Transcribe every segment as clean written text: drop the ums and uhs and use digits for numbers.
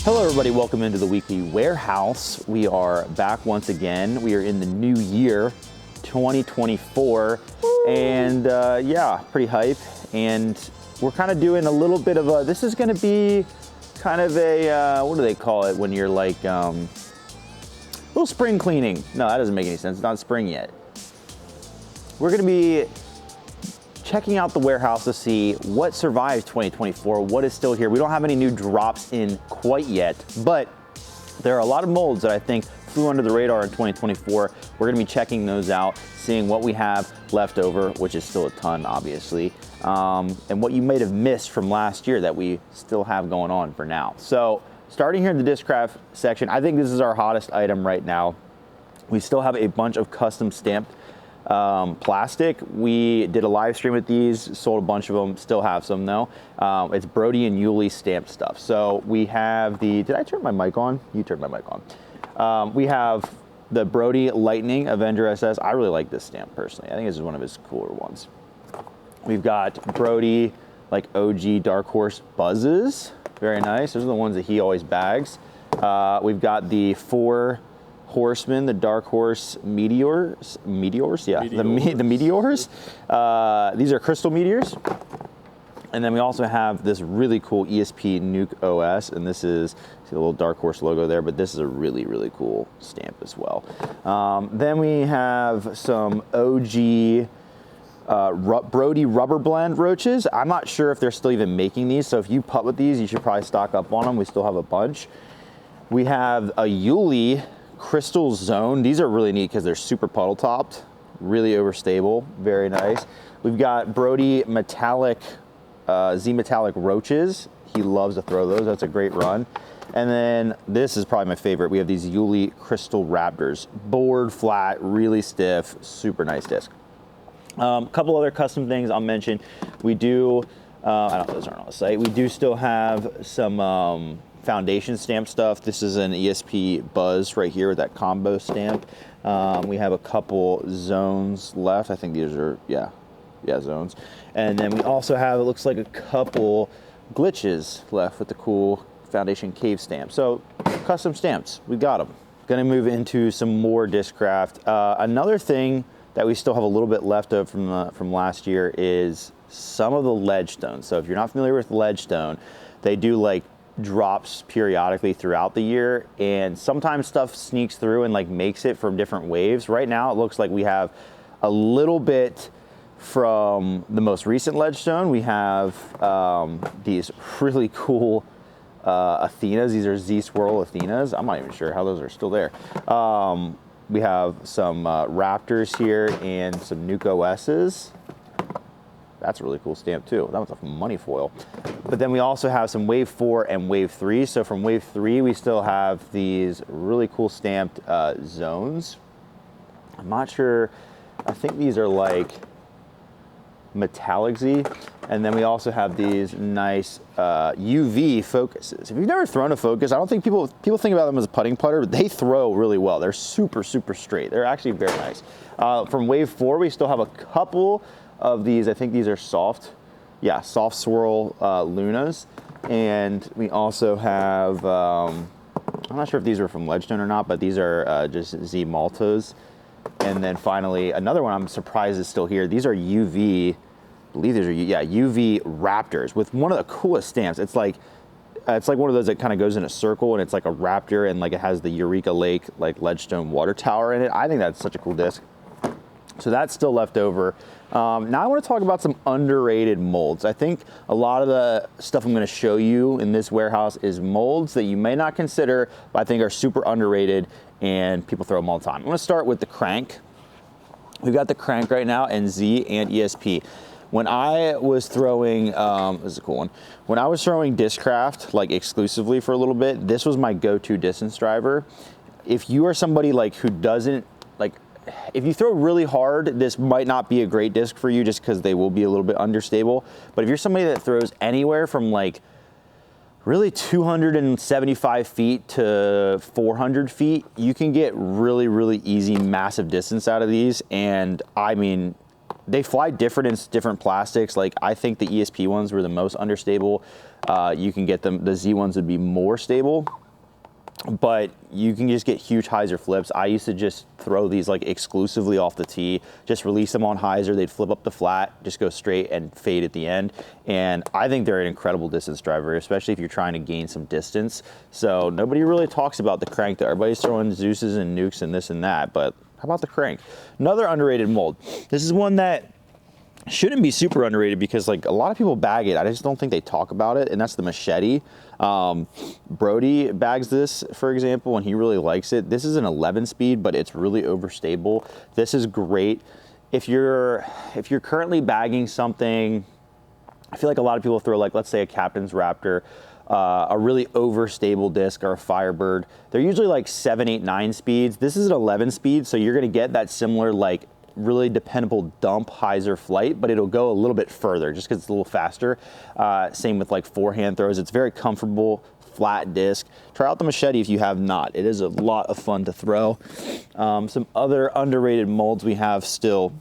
Hello everybody, welcome into the weekly warehouse. We are back once again. We are in the new year, 2024. Woo. And yeah, pretty hype. And we're kind of doing a little bit of a, this is gonna be kind of a, what do they call it when you're like, little spring cleaning. No, that doesn't make any sense, it's not spring yet. We're gonna be checking out the warehouse to see what survived 2024, what is still here. We don't have any new drops in quite yet, but there are a lot of molds that I think flew under the radar in 2024. We're gonna be checking those out, seeing what we have left over, which is still a ton, obviously, and what you might have missed from last year that we still have going on for now. So starting here in the Discraft section, I think this is our hottest item right now. We still have a bunch of custom stamped plastic. We did a live stream with these, sold a bunch of them, still have some though. It's Brody and Yuli stamped stuff. So we have the, did I turn my mic on? You turned my mic on. We have the Brody Lightning Avenger SS. I really like this stamp personally. I think this is one of his cooler ones. We've got Brody, like OG Dark Horse Buzzes. Very nice. Those are the ones that he always bags. We've got the 4 Horsemen, the Dark Horse Meteors, yeah, the Meteors. These are crystal meteors. And then we also have this really cool ESP Nuke OS, and this is, see the little Dark Horse logo there, but this is a really, really cool stamp as well. Then we have some OG Brody Rubber Blend roaches. I'm not sure if they're still even making these, so if you putt with these, you should probably stock up on them. We still have a bunch. We have a Yuli Crystal Zone. These are really neat because they're super puddle topped, really overstable, very nice. We've got Brody Metallic, Z Metallic Roaches. He loves to throw those, that's a great run. And then this is probably my favorite. We have these Yuli Crystal Raptors. Board flat, really stiff, super nice disc. A couple other custom things I'll mention. We do, I don't know, those aren't on the site. We do still have some foundation stamp stuff. This is an ESP Buzz right here with that combo stamp. We have a couple zones left. I think these are, yeah, zones. And then we also have, it looks like a couple glitches left with the cool foundation cave stamp. So custom stamps, we got them. Gonna move into some more Discraft. Another thing that we still have a little bit left of from last year is some of the ledge stones. So if you're not familiar with ledge stone, they do like drops periodically throughout the year, and sometimes stuff sneaks through and like makes it from different waves. Right now it looks like we have a little bit from the most recent ledge stone. We have these really cool Athenas. These are Z Swirl Athenas. I'm not even sure how those are still there. We have some Raptors here and some Nuke OS's. That's a really cool stamp too. That was a money foil. But then we also have some Wave 4 and Wave 3. So from Wave 3, we still have these really cool stamped zones. I'm not sure, I think these are like Metallic Z. And then we also have these nice UV focuses. If you've never thrown a focus, I don't think people think about them as a putting putter, but they throw really well. They're super, super straight. They're actually very nice. From Wave 4, we still have a couple of these. I think these are soft swirl Lunas. And we also have, I'm not sure if these were from Ledgestone or not, but these are just Z Maltos. And then finally, another one I'm surprised is still here. These are UV, I believe these are, UV Raptors with one of the coolest stamps. It's like one of those that kind of goes in a circle and it's like a raptor and like it has the Eureka Lake, like Ledgestone water tower in it. I think that's such a cool disc. So that's still left over. Now I want to talk about some underrated molds. I think a lot of the stuff I'm going to show you in this warehouse is molds that you may not consider, but I think are super underrated and people throw them all the time. I'm going to start with the crank. We've got the crank right now in Z and ESP. When I was throwing, this is a cool one. When I was throwing Discraft, like exclusively for a little bit, this was my go-to distance driver. If you are somebody like who doesn't, like, if you throw really hard, this might not be a great disc for you just because they will be a little bit understable. But if you're somebody that throws anywhere from like really 275 feet to 400 feet, you can get really, really easy, massive distance out of these. And I mean, they fly different in different plastics. Like I think the ESP ones were the most understable. You can get them, the Z ones would be more stable, but you can just get huge hyzer flips. I used to just throw these like exclusively off the tee, just release them on hyzer, they'd flip up the flat, just go straight and fade at the end. And I think they're an incredible distance driver, especially if you're trying to gain some distance. So nobody really talks about the crank there. Everybody's throwing Zeus's and nukes and this and that, but how about the crank? Another underrated mold. This is one that shouldn't be super underrated because like a lot of people bag it. I just don't think they talk about it, and that's the machete. Brody bags this, for example, and he really likes it. This is an 11 speed, but it's really overstable. This is great. If you're currently bagging something, I feel like a lot of people throw like, let's say a Captain's Raptor, a really overstable disc or a Firebird. They're usually like 7, 8, 9 speeds. This is an 11 speed, so you're gonna get that similar like really dependable dump hyzer flight, but it'll go a little bit further just because it's a little faster. Same with like forehand throws. It's very comfortable, flat disc. Try out the machete if you have not. It is a lot of fun to throw. Some other underrated molds we have still.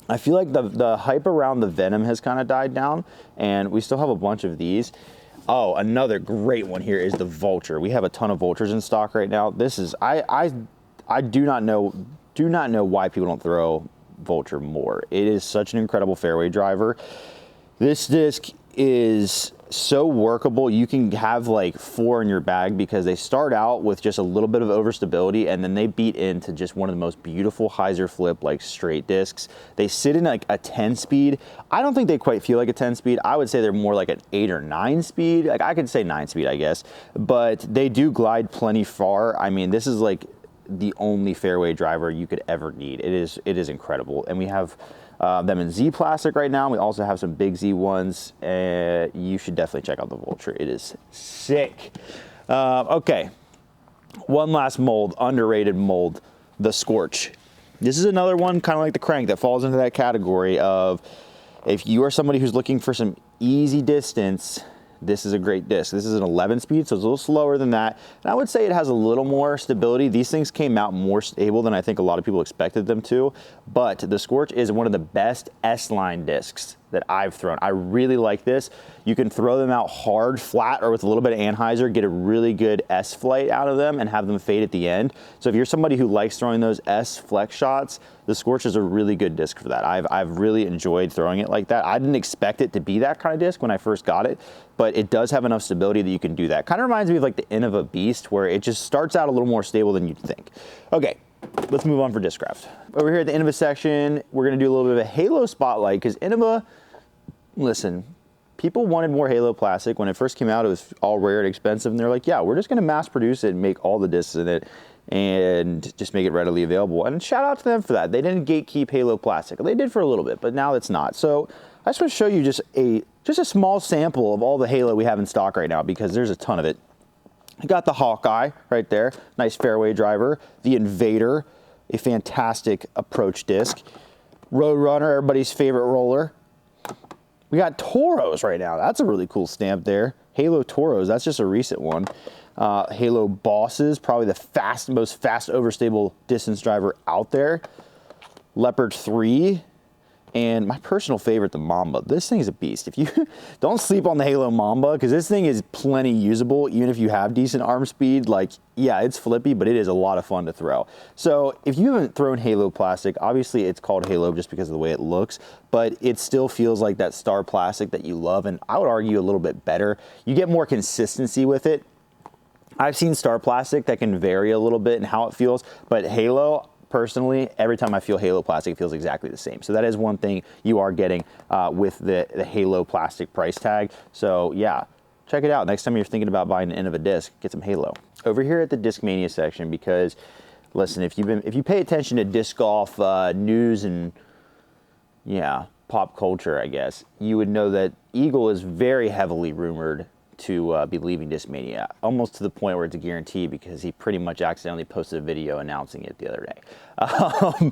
I feel like the hype around the Venom has kind of died down, and we still have a bunch of these. Oh, another great one here is the Vulture. We have a ton of Vultures in stock right now. This is, I do not know why people don't throw Vulture more. It is such an incredible fairway driver. This disc is so workable. You can have like 4 in your bag because they start out with just a little bit of overstability, and then they beat into just one of the most beautiful hyzer flip like straight discs. They sit in like a 10 speed. I don't think they quite feel like a 10 speed. I would say they're more like an 8 or 9 speed. Like I could say 9 speed, I guess, but they do glide plenty far. I mean, this is like the only fairway driver you could ever need. It is incredible. And we have them in Z plastic right now. We also have some big Z ones. You should definitely check out the Vulture. It is sick. Okay, one last mold, underrated mold, the Scorch. This is another one kind of like the Crank that falls into that category of if you are somebody who's looking for some easy distance, this is a great disc. This is an 11 speed, so it's a little slower than that. And I would say it has a little more stability. These things came out more stable than I think a lot of people expected them to, but the Scorch is one of the best S-line discs that I've thrown. I really like this. You can throw them out hard, flat, or with a little bit of anhyzer, get a really good S flight out of them and have them fade at the end. So if you're somebody who likes throwing those S flex shots, the Scorch is a really good disc for that. I've really enjoyed throwing it like that. I didn't expect it to be that kind of disc when I first got it, but it does have enough stability that you can do that. Kind of reminds me of like the Innova Beast, where it just starts out a little more stable than you'd think. Okay, let's move on for Discraft. Over here at the Innova section, we're gonna do a little bit of a Halo spotlight, because Innova, listen, people wanted more Halo plastic. When it first came out, it was all rare and expensive, and they're like, yeah, we're just gonna mass produce it and make all the discs in it and just make it readily available. And shout out to them for that. They didn't gatekeep Halo plastic. They did for a little bit, but now it's not. So I just want to show you just a small sample of all the Halo we have in stock right now, because there's a ton of it. I got the Hawkeye right there, nice fairway driver. The Invader, a fantastic approach disc. Roadrunner, everybody's favorite roller. We got Toros right now. That's a really cool stamp there. Halo Toros, that's just a recent one. Halo Bosses, probably the most fast overstable distance driver out there. Leopard 3, and my personal favorite, the Mamba. This thing is a beast. If you don't sleep on the Halo Mamba, because this thing is plenty usable, even if you have decent arm speed. Like, yeah, it's flippy, but it is a lot of fun to throw. So if you haven't thrown Halo plastic, obviously it's called Halo just because of the way it looks, but it still feels like that Star plastic that you love, and I would argue a little bit better. You get more consistency with it. I've seen Star plastic that can vary a little bit in how it feels, but Halo, personally, every time I feel Halo plastic, it feels exactly the same. So that is one thing you are getting with the Halo plastic price tag. So yeah, check it out. Next time you're thinking about buying an Innova disc, get some Halo. Over here at the Discmania section, because listen, if you pay attention to disc golf news and yeah, pop culture, I guess, you would know that Eagle is very heavily rumored to be leaving Discmania, almost to the point where it's a guarantee, because he pretty much accidentally posted a video announcing it the other day.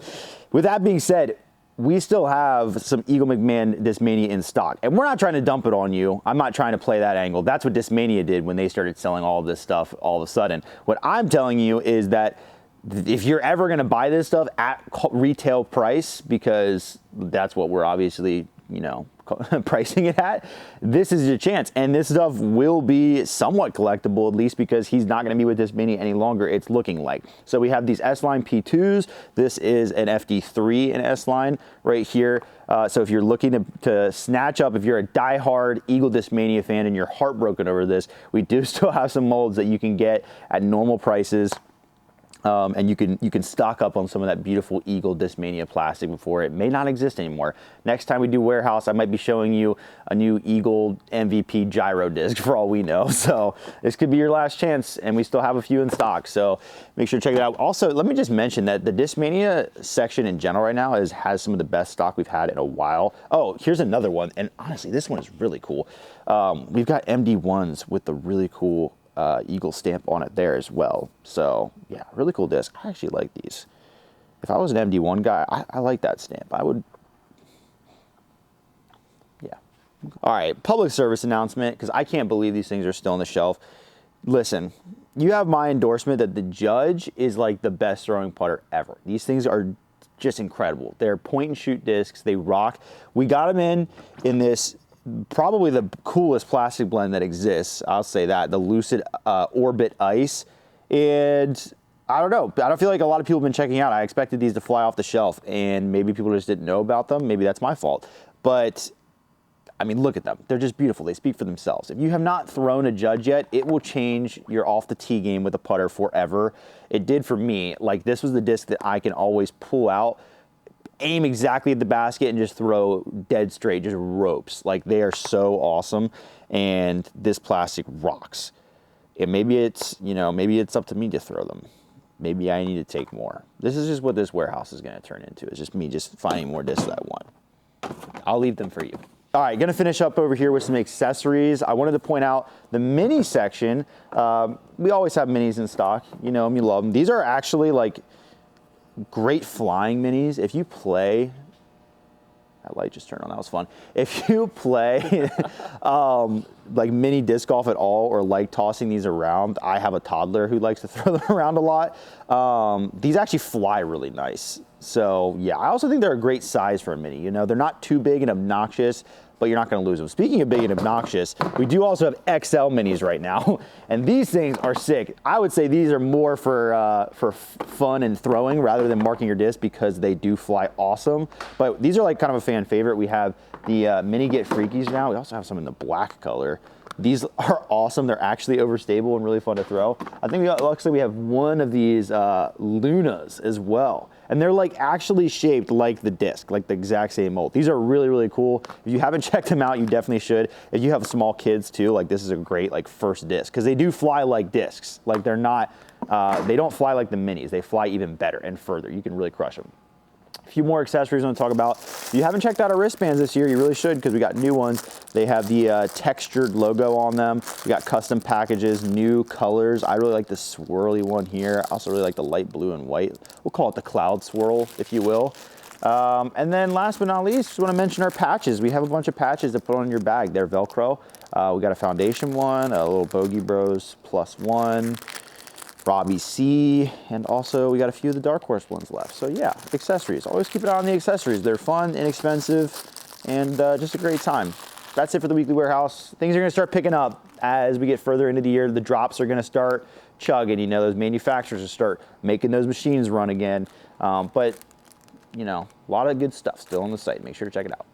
With that being said, we still have some Eagle McMahon Discmania in stock, and we're not trying to dump it on you. I'm not trying to play that angle. That's what Discmania did when they started selling all of this stuff all of a sudden. What I'm telling you is that if you're ever going to buy this stuff at retail price, because that's what we're obviously, you know, pricing it at, this is your chance. And this stuff will be somewhat collectible, at least because he's not going to be with this mini any longer, it's looking like. So we have these S-Line P2s. This is an FD3 in S-Line right here. So if you're looking to snatch up, if you're a diehard Eagle Disc Mania fan and you're heartbroken over this, we do still have some molds that you can get at normal prices. And you can stock up on some of that beautiful Eagle Disc Mania plastic before it may not exist anymore. Next time we do warehouse, I might be showing you a new Eagle MVP gyro disc for all we know. So this could be your last chance, and we still have a few in stock. So make sure to check it out. Also, let me just mention that the Disc Mania section in general right now has some of the best stock we've had in a while. Oh, here's another one, and honestly, this one is really cool. We've got MD1s with the really cool Eagle stamp on it there as well. So yeah, really cool disc. I actually like these. If I was an MD1 guy, I like that stamp. I would, yeah. All right, public service announcement, because I can't believe these things are still on the shelf. Listen, you have my endorsement that the Judge is like the best throwing putter ever. These things are just incredible. They're point and shoot discs. They rock. We got them in this probably the coolest plastic blend that exists. I'll say that, the Lucid Orbit Ice. And I don't know, I don't feel like a lot of people have been checking out. I expected these to fly off the shelf, and maybe people just didn't know about them. Maybe that's my fault. But I mean, look at them. They're just beautiful. They speak for themselves. If you have not thrown a Judge yet, it will change your off the tee game with a putter forever. It did for me. Like, this was the disc that I can always pull out, aim exactly at the basket, and just throw dead straight, just ropes. Like, they are so awesome, and this plastic rocks. And maybe it's, you know, maybe it's up to me to throw them. Maybe I need to take more. This is just what this warehouse is going to turn into. It's just me just finding more discs that I want. I'll leave them for you. All right, gonna finish up over here with some accessories. I wanted to point out the mini section. We always have minis in stock. You know them, you love them. These are actually like great flying minis. If you play, that light just turned on, that was fun. If you play like mini disc golf at all, or like tossing these around, I have a toddler who likes to throw them around a lot. These actually fly really nice. So yeah, I also think they're a great size for a mini. You know, they're not too big and obnoxious, but you're not going to lose them. Speaking of big and obnoxious, we do also have XL minis right now, and these things are sick. I would say these are more for fun and throwing rather than marking your disc, because they do fly awesome. But these are like kind of a fan favorite. We have the Mini Get Freakies now. We also have some in the black color. These are awesome. They're actually overstable and really fun to throw. I think luckily we have one of these Lunas as well. And they're like actually shaped like the disc, like the exact same mold. These are really, really cool. If you haven't checked them out, you definitely should. If you have small kids too, like this is a great like first disc, because they do fly like discs. Like they're not, they don't fly like the minis. They fly even better and further. You can really crush them. A few more accessories I want to talk about. If you haven't checked out our wristbands this year, you really should, because we got new ones. They have the textured logo on them. We got custom packages, new colors. I really like the swirly one here. I also really like the light blue and white. We'll call it the cloud swirl, if you will. And then last but not least, just want to mention our patches. We have a bunch of patches to put on your bag. They're Velcro. We got a foundation one, a little Bogey Bros +1. Robbie C, and also we got a few of the Dark Horse ones left. So yeah, accessories. Always keep an eye on the accessories. They're fun, inexpensive, and just a great time. That's it for the weekly warehouse. Things are gonna start picking up as we get further into the year. The drops are gonna start chugging. You know, those manufacturers will start making those machines run again. But you know, a lot of good stuff still on the site. Make sure to check it out.